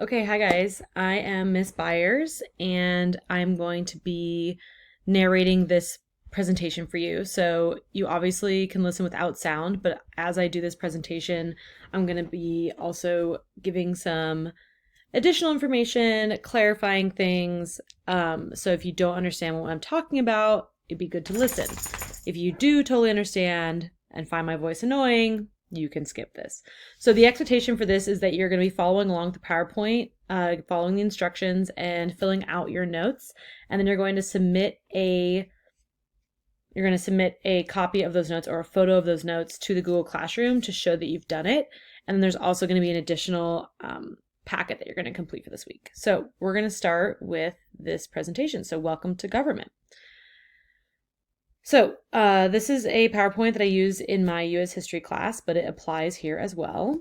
Okay, hi guys. I am Miss Byers and I'm going to be narrating this presentation for you. So you obviously can listen without sound, but as I do this presentation, I'm going to be also giving some additional information, clarifying things. So if you don't understand what I'm talking about, it'd be good to listen. If you do totally understand and find my voice annoying, you can skip this. So the expectation for this is that you're going to be following along with the PowerPoint, following the instructions and filling out your notes. And then you're going to submit a copy of those notes or a photo of those notes to the Google Classroom to show that you've done it. And then there's also going to be an additional packet that you're going to complete for this week. So we're going to start with this presentation. So welcome to government. So this is a PowerPoint that I use in my U.S. history class, but it applies here as well.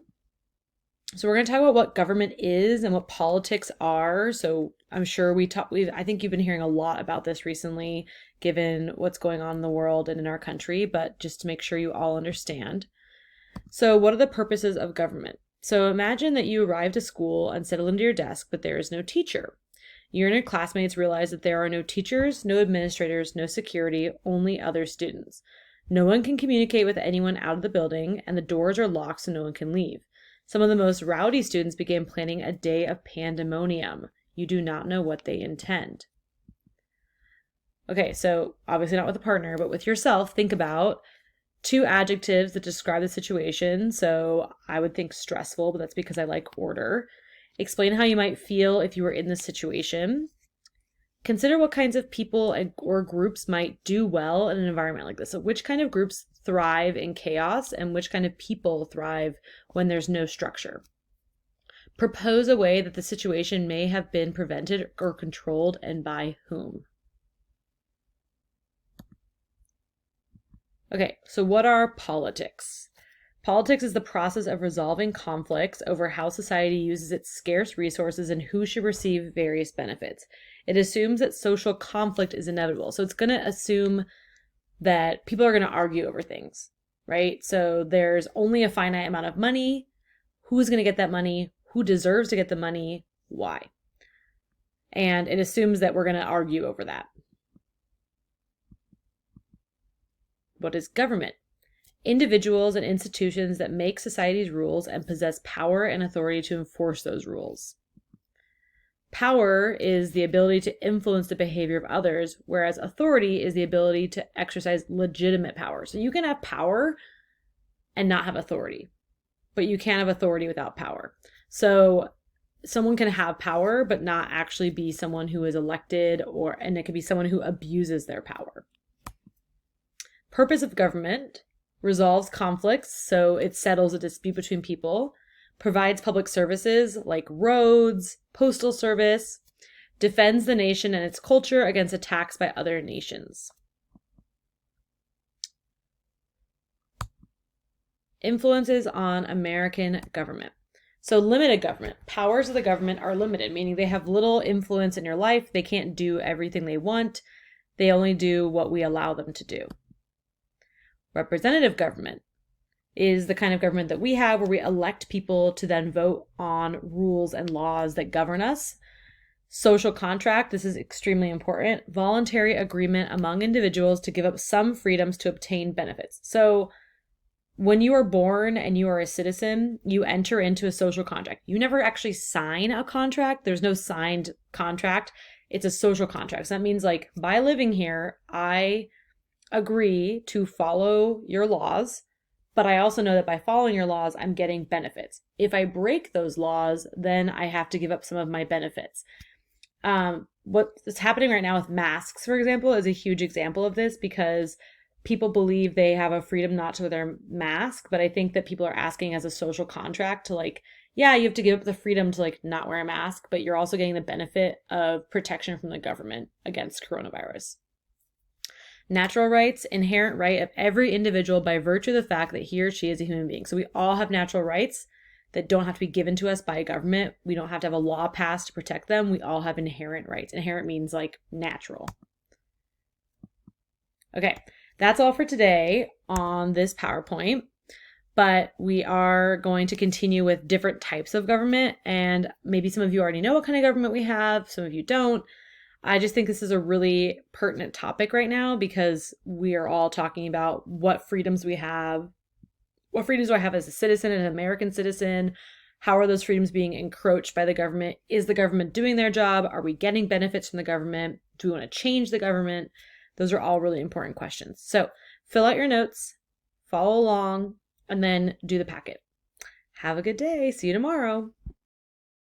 So we're going to talk about what government is and what politics are. So I'm sure I think you've been hearing a lot about this recently, given what's going on in the world and in our country, but just to make sure you all understand. So what are the purposes of government? So imagine that you arrive to school and settle into your desk, but there is no teacher. You and your classmates realize that there are no teachers, no administrators, no security, only other students. No one can communicate with anyone out of the building, and the doors are locked so no one can leave. Some of the most rowdy students began planning a day of pandemonium. You do not know what they intend. Okay, so obviously not with a partner, but with yourself, think about two adjectives that describe the situation. So I would think stressful, but that's because I like order. Explain how you might feel if you were in this situation. Consider what kinds of people or groups might do well in an environment like this. So which kind of groups thrive in chaos and which kind of people thrive when there's no structure. Propose a way that the situation may have been prevented or controlled and by whom. Okay, so what are politics? Politics is the process of resolving conflicts over how society uses its scarce resources and who should receive various benefits. It assumes that social conflict is inevitable. So it's going to assume that people are going to argue over things, right? So there's only a finite amount of money. Who's going to get that money? Who deserves to get the money? Why? And it assumes that we're going to argue over that. What is government? Individuals and institutions that make society's rules and possess power and authority to enforce those rules. Power is the ability to influence the behavior of others, whereas authority is the ability to exercise legitimate power. So you can have power and not have authority, but you can have authority without power. So someone can have power but not actually be someone who is elected, and it could be someone who abuses their power. Purpose of government: resolves conflicts, so it settles a dispute between people, provides public services like roads, postal service, defends the nation and its culture against attacks by other nations. Influences on American government. So limited government. Powers of the government are limited, meaning they have little influence in your life. They can't do everything they want. They only do what we allow them to do. Representative government is the kind of government that we have where we elect people to then vote on rules and laws that govern us. Social contract, this is extremely important. Voluntary agreement among individuals to give up some freedoms to obtain benefits. So when you are born and you are a citizen, you enter into a social contract. You never actually sign a contract. There's no signed contract. It's a social contract. So that means, like, by living here, I agree to follow your laws, but I also know that by following your laws, I'm getting benefits. If I break those laws, then I have to give up some of my benefits. What's happening right now with masks, for example, is a huge example of this, because people believe they have a freedom not to wear their mask, but I think that people are asking as a social contract to, like, yeah, you have to give up the freedom to, like, not wear a mask, but you're also getting the benefit of protection from the government against coronavirus. Natural rights: inherent right of every individual by virtue of the fact that he or she is a human being. So we all have natural rights that don't have to be given to us by a government. We don't have to have a law passed to protect them. We all have inherent rights. Inherent means, like, natural. Okay, that's all for today on this PowerPoint. but we are going to continue with different types of government. And maybe some of you already know what kind of government we have, some of you don't. I just think this is a really pertinent topic right now because we are all talking about what freedoms we have. What freedoms do I have as a citizen, an American citizen? How are those freedoms being encroached by the government? Is the government doing their job? Are we getting benefits from the government? Do we want to change the government? Those are all really important questions. So fill out your notes, follow along, and then do the packet. Have a good day. See you tomorrow.